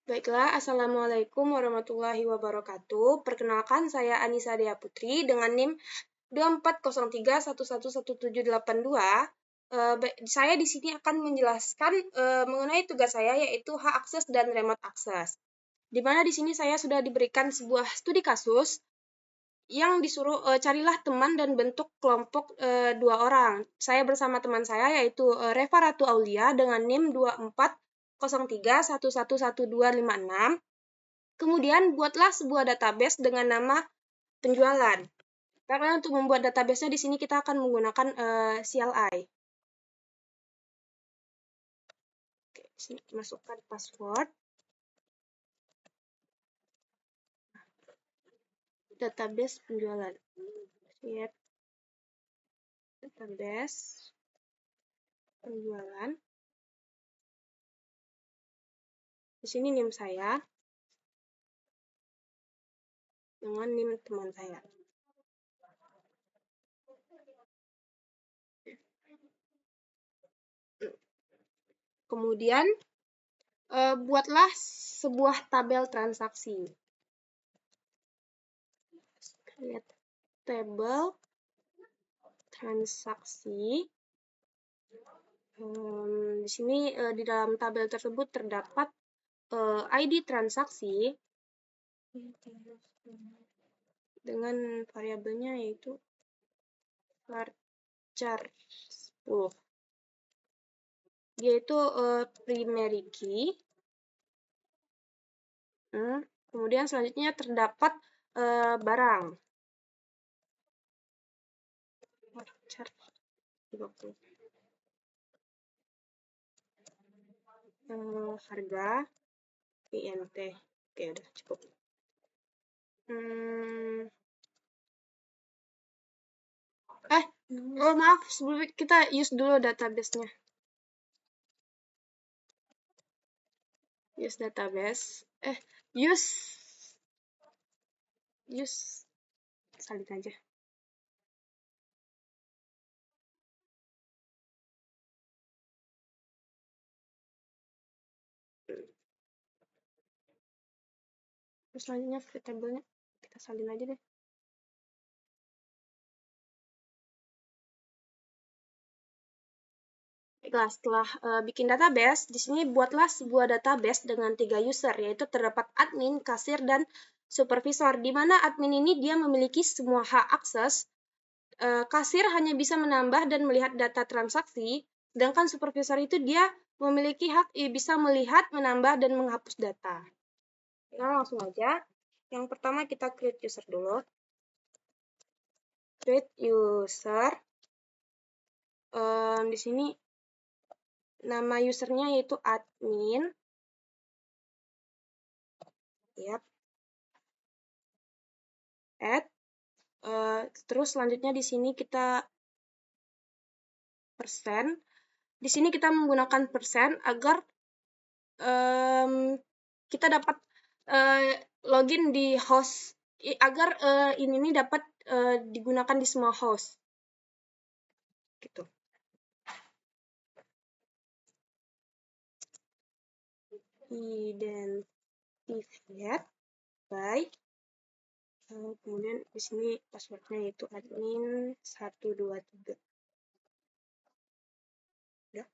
Baiklah, Assalamualaikum warahmatullahi wabarakatuh. Perkenalkan, saya Anissa Dea Putri dengan NIM 2403111782. Saya di sini akan menjelaskan mengenai tugas saya, yaitu hak akses dan remote akses. Di mana di sini saya sudah diberikan sebuah studi kasus yang disuruh carilah teman dan bentuk kelompok 2 orang. Saya bersama teman saya yaitu Reva Ratu Aulia dengan NIM 2403111256. Kemudian buatlah sebuah database dengan nama penjualan. Karena untuk membuat database-nya di sini kita akan menggunakan CLI. Oke, di sini masukkan password. Database penjualan. Create database penjualan. Di sini NIM saya dengan NIM teman saya. Kemudian buatlah sebuah tabel transaksi. Lihat tabel transaksi. Di sini di dalam tabel tersebut terdapat ID transaksi dengan variabelnya yaitu varchar 10. Dia itu primary key. Kemudian selanjutnya terdapat barang. Varchar 20. Harga INT. Oke, udah cukup. Maaf, sebelum kita use dulu database-nya. Use database. Use salin aja. Terus selanjutnya create table-nya kita salin aja deh. Baiklah, setelah bikin database, di sini buatlah sebuah database dengan 3 user, yaitu terdapat admin, kasir, dan supervisor, di mana admin ini dia memiliki semua hak akses, kasir hanya bisa menambah dan melihat data transaksi, sedangkan supervisor itu dia memiliki hak bisa melihat, menambah, dan menghapus data. Nah, langsung aja. Yang pertama kita create user dulu. Create user. Di sini nama usernya yaitu admin. Yap. Add. Terus selanjutnya di sini kita persen. Di sini kita menggunakan persen agar kita dapat login di host, agar ini dapat digunakan di semua host. Gitu. Identified by kemudian di sini passwordnya yaitu admin 123. Ya.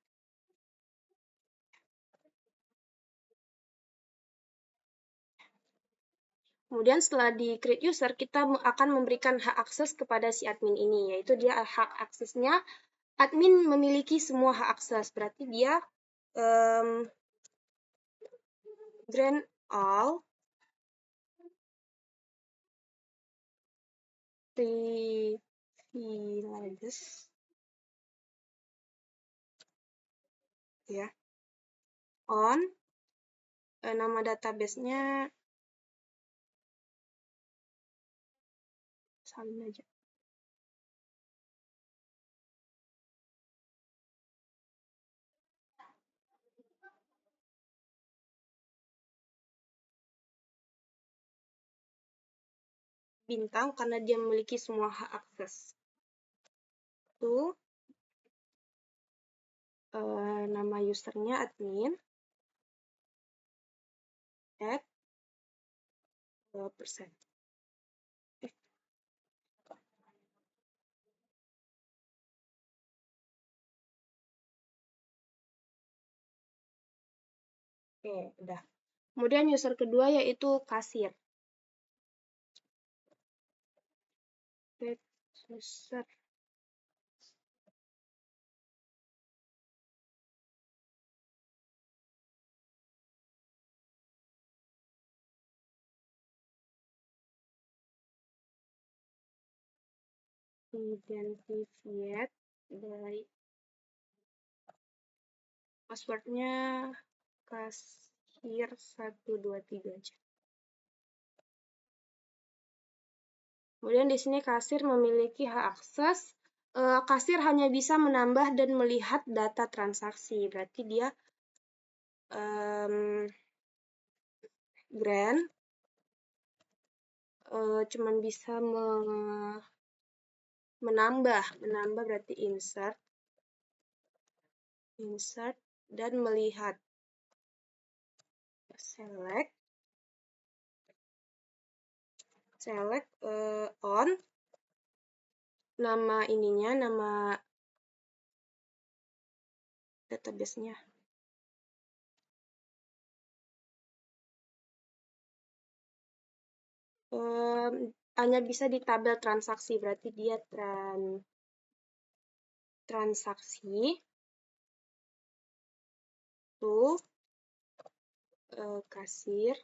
Kemudian setelah di create user, kita akan memberikan hak akses kepada si admin ini, yaitu dia hak aksesnya admin memiliki semua hak akses, berarti dia grant all privileges ya on nama database-nya salin aja. Bintang karena dia memiliki semua hak akses. Itu nama usernya admin. 0%. Oke, udah. Kemudian user kedua yaitu kasir. User identified by passwordnya kasir 123 aja. Kemudian di sini kasir memiliki hak akses. Kasir hanya bisa menambah dan melihat data transaksi. Berarti dia grant cuman bisa menambah berarti insert dan melihat. Select on nama ininya, nama database-nya. Hanya bisa di tabel transaksi, berarti dia transaksi to kasir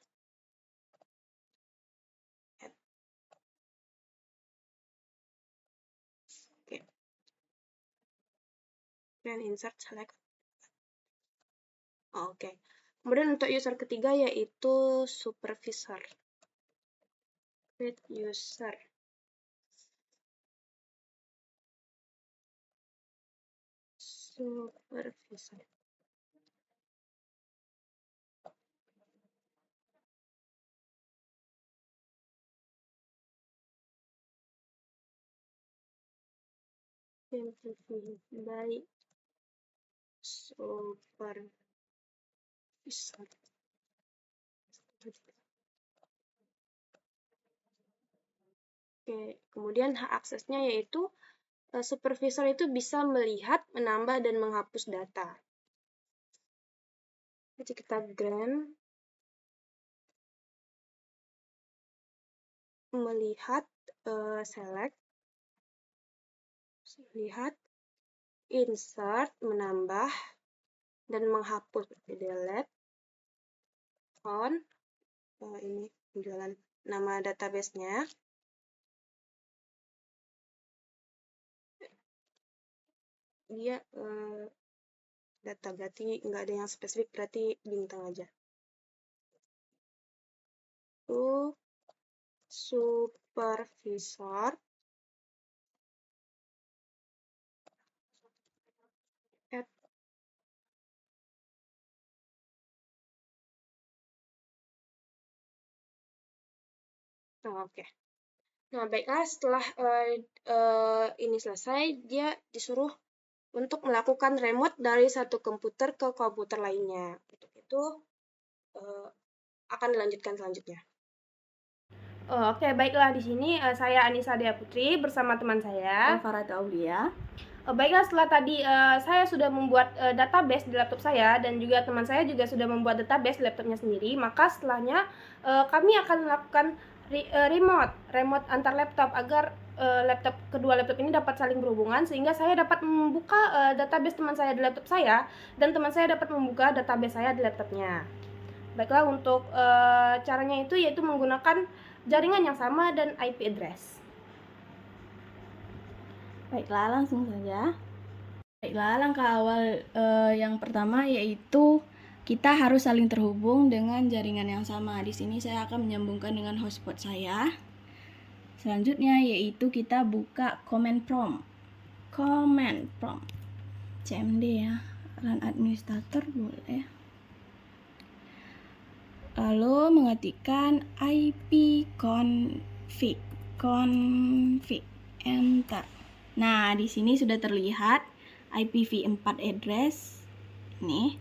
dan insert select. Oke. Kemudian untuk user ketiga yaitu supervisor. Create user. Supervisor. Simplify by supervisor. Oke, kemudian hak aksesnya yaitu supervisor itu bisa melihat, menambah, dan menghapus data. Jadi kita grant melihat, select, lihat, insert, menambah, dan menghapus. Delete, on, ini penjualan nama database-nya. Dia data, berarti nggak ada yang spesifik, berarti bintang aja. Supervisor at oke. Nah, baiklah, setelah ini selesai, dia disuruh untuk melakukan remote dari satu komputer ke komputer lainnya. Untuk itu akan dilanjutkan selanjutnya. Oke, baiklah, di sini saya Anissa Dea Putri bersama teman saya Farada Aulia. Baiklah, setelah tadi saya sudah membuat database di laptop saya dan juga teman saya juga sudah membuat database di laptopnya sendiri, maka setelahnya kami akan melakukan remote antar laptop agar kedua laptop ini dapat saling berhubungan sehingga saya dapat membuka database teman saya di laptop saya dan teman saya dapat membuka database saya di laptopnya. Baiklah, untuk caranya itu yaitu menggunakan jaringan yang sama dan IP address. Baiklah, langsung saja. Baiklah, langkah awal yang pertama yaitu kita harus saling terhubung dengan jaringan yang sama. Di sini saya akan menyambungkan dengan hotspot saya. Selanjutnya yaitu kita buka command prompt. CMD ya, run administrator boleh. Lalu mengetikkan ipconfig, enter. Nah, di sini sudah terlihat IPv4 address ini.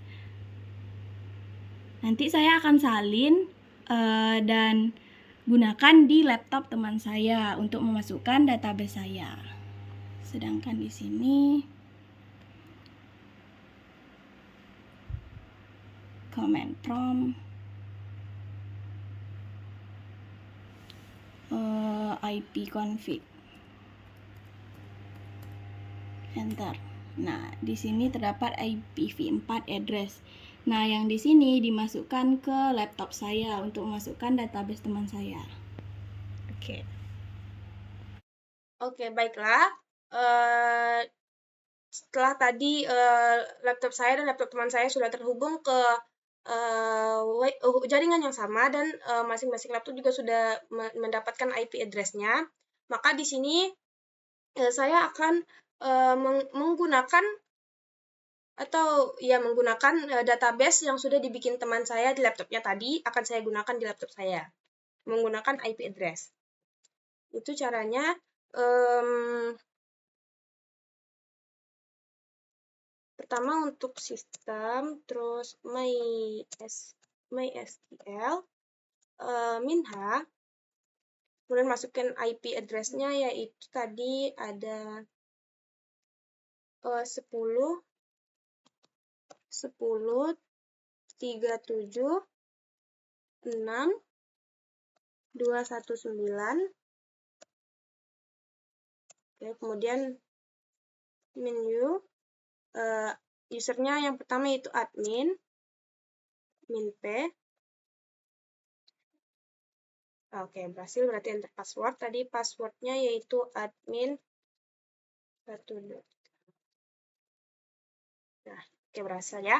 Nanti saya akan salin dan gunakan di laptop teman saya untuk memasukkan database saya. Sedangkan di sini command prompt ipconfig, enter. Nah, di sini terdapat IPv4 address. Nah, yang di sini dimasukkan ke laptop saya untuk memasukkan database teman saya. Oke. Oke, baiklah. Setelah tadi laptop saya dan laptop teman saya sudah terhubung ke jaringan yang sama dan masing-masing laptop juga sudah mendapatkan IP address-nya, maka di sini saya akan menggunakan database yang sudah dibikin teman saya di laptopnya tadi, akan saya gunakan di laptop saya menggunakan IP address. Itu caranya. Pertama untuk sistem, terus MySQL, Minha, kemudian masukin IP address-nya, yaitu tadi ada 10 37 6 219. Oke, kemudian menu, usernya yang pertama itu admin, minp. Oke, berhasil, berarti enter password. Tadi passwordnya yaitu admin 1. Nah, oke, berhasil ya.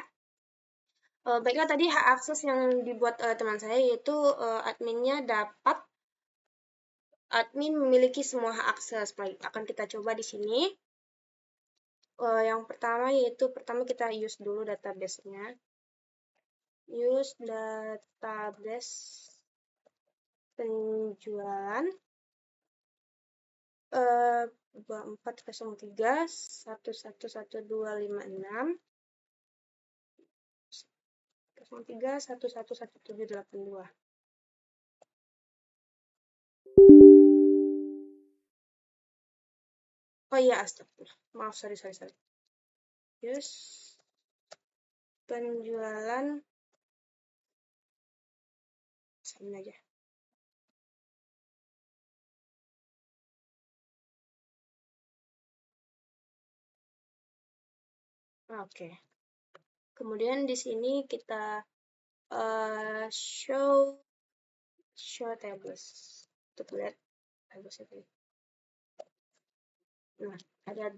Baiklah, tadi hak akses yang dibuat teman saya yaitu admin memiliki semua hak akses. Baik, akan kita coba di sini. Yang pertama yaitu kita use dulu database-nya. Use database penjualan 2403 111256 03 111782. Oh iya, astagfirullah. Maaf, sorry. Use penjualan sama aja. Oke. Kemudian di sini kita show tables untuk lihat tables itu. Nah,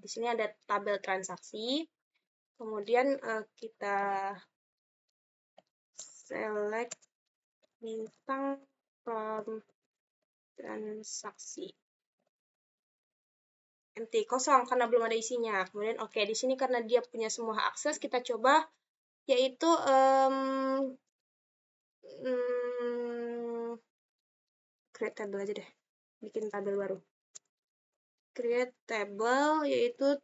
di sini ada tabel transaksi. Kemudian kita select bintang from transaksi. Empty, kosong karena belum ada isinya. Kemudian oke, di sini karena dia punya semua hak akses, kita coba yaitu create table aja deh. Bikin tabel baru. Create table yaitu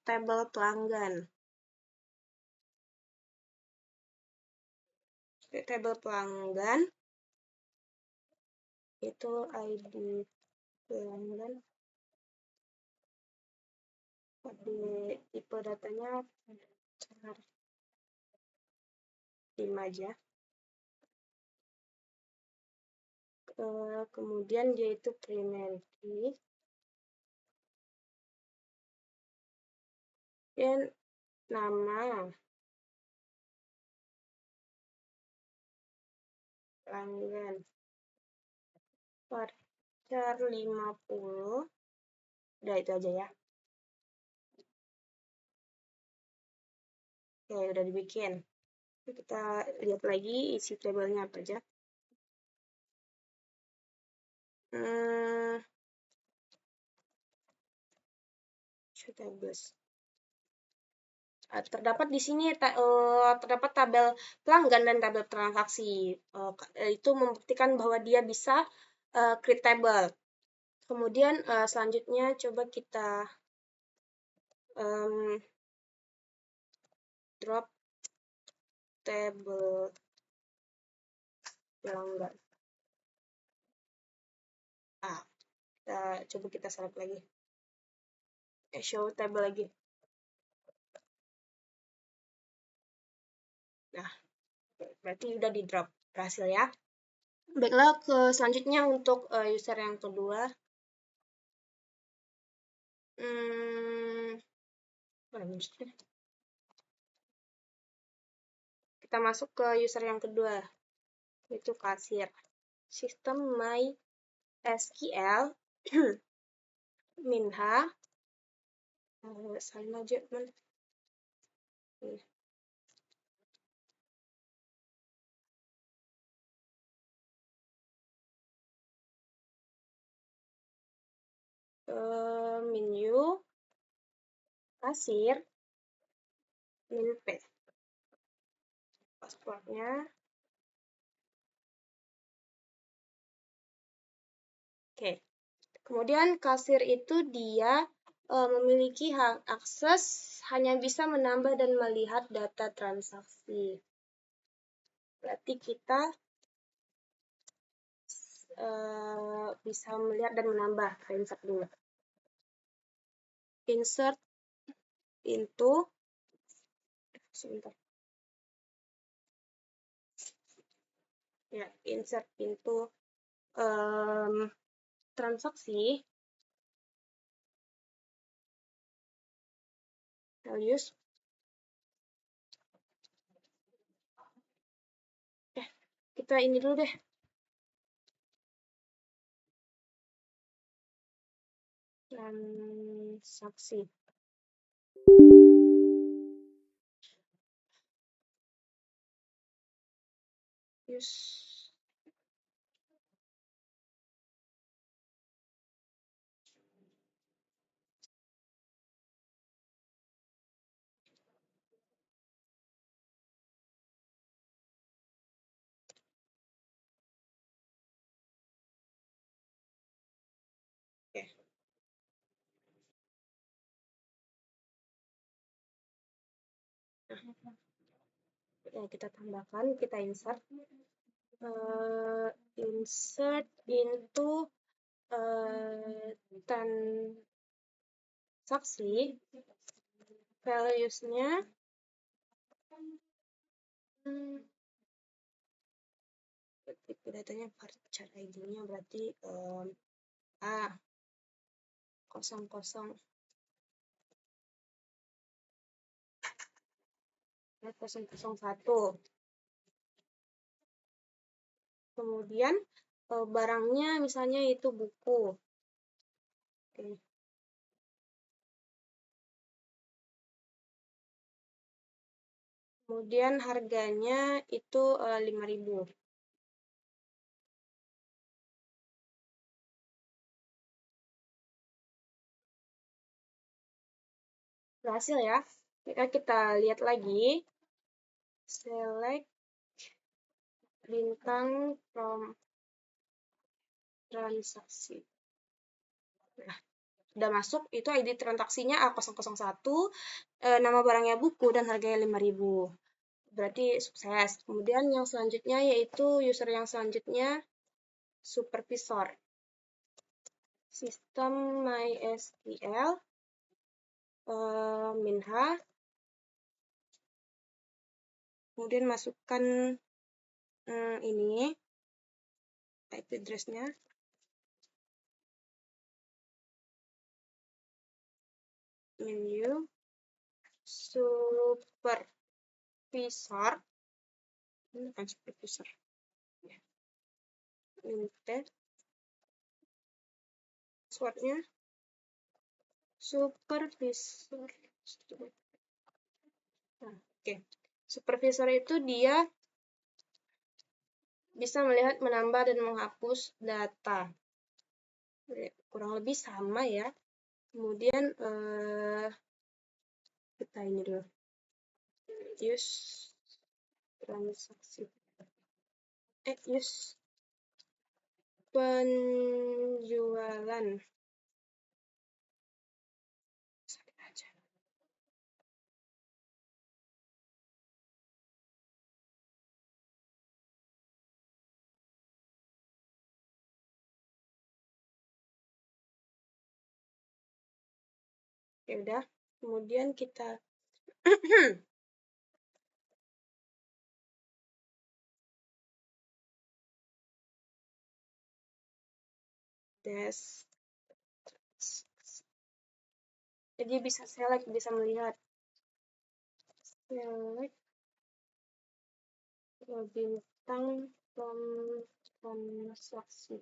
tabel pelanggan. Create table pelanggan itu ID pelanggan. Di tipe datanya 5 aja. Kemudian yaitu primary key. Dan nama pelanggan varchar 50. Udah itu aja ya. Oke, udah dibikin. Kita lihat lagi isi tabelnya apa aja. Show tables. Terdapat di sini terdapat tabel pelanggan dan tabel transaksi. Itu membuktikan bahwa dia bisa create table. Kemudian selanjutnya coba kita drop table pelanggan. coba kita select lagi. Show table lagi. Nah, berarti udah di drop, berhasil ya. Baiklah, ke selanjutnya untuk user yang kedua. Kita masuk ke user yang kedua, yaitu kasir. Sistem MySQL Minha sama aja teman. Menu kasir min p, passwordnya. Oke, kemudian kasir itu dia memiliki hak akses, hanya bisa menambah dan melihat data transaksi. Berarti kita bisa melihat dan menambah. Insert dulu. Insert into, sebentar. Ya, insert into transaksi values. Kita ini dulu deh. Transaksi. Use. Oke. Nah, kita tambahkan, kita insert. Insert into transaksi. Values-nya datanya varchar ID-nya berarti A 00 001. Kemudian barangnya misalnya itu buku. Oke. Kemudian harganya itu 5.000. Berhasil ya. Kita lihat lagi. Select bintang from transaksi. Nah, sudah masuk, itu ID transaksinya A001, nama barangnya buku, dan harganya 5.000. Berarti sukses. Kemudian yang selanjutnya yaitu user yang selanjutnya, supervisor. Sistem MySQL Minha. Kemudian masukkan ini IP address-nya. Menu supervisor. Ini bukan supervisor. Limited. Passwordnya supervisor. Nah, oke. Supervisor itu dia bisa melihat, menambah, dan menghapus data. Kurang lebih sama ya. Kemudian kita ini dulu. Use transaksi. Use penjualan. Sakit aja. Oke, udah. Kemudian kita tes. Jadi bisa select, bisa melihat. Select bintang transaksi.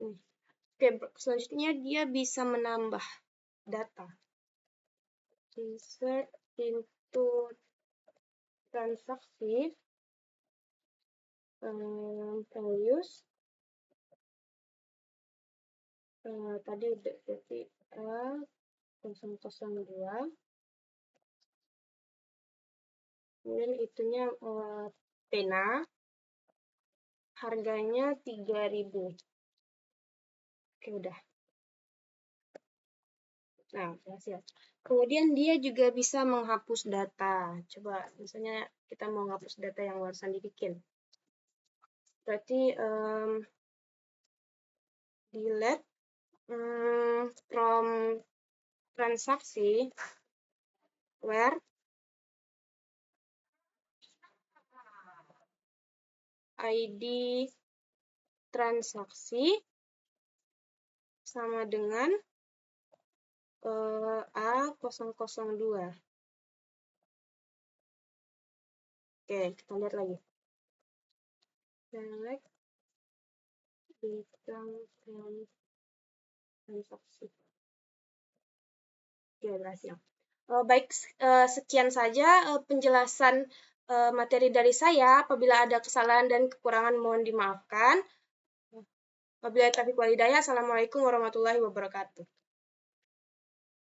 Oke, selanjutnya dia bisa menambah data. Insert into transaksi values. Tadi udah jadi 002. Kemudian itunya pena. Harganya 3.000. Oke, udah. Nah, berhasil. Kemudian dia juga bisa menghapus data. Coba, misalnya kita mau menghapus data yang barusan dibikin. Berarti delete from transaksi where ID transaksi sama dengan A002. Oke, kita lihat lagi. Select bintang transaksi. Oke, berhasil. Baik, sekian saja penjelasan materi dari saya. Apabila ada kesalahan dan kekurangan mohon dimaafkan. Wabillahi taufiq wal hidayah. Assalamualaikum warahmatullahi wabarakatuh.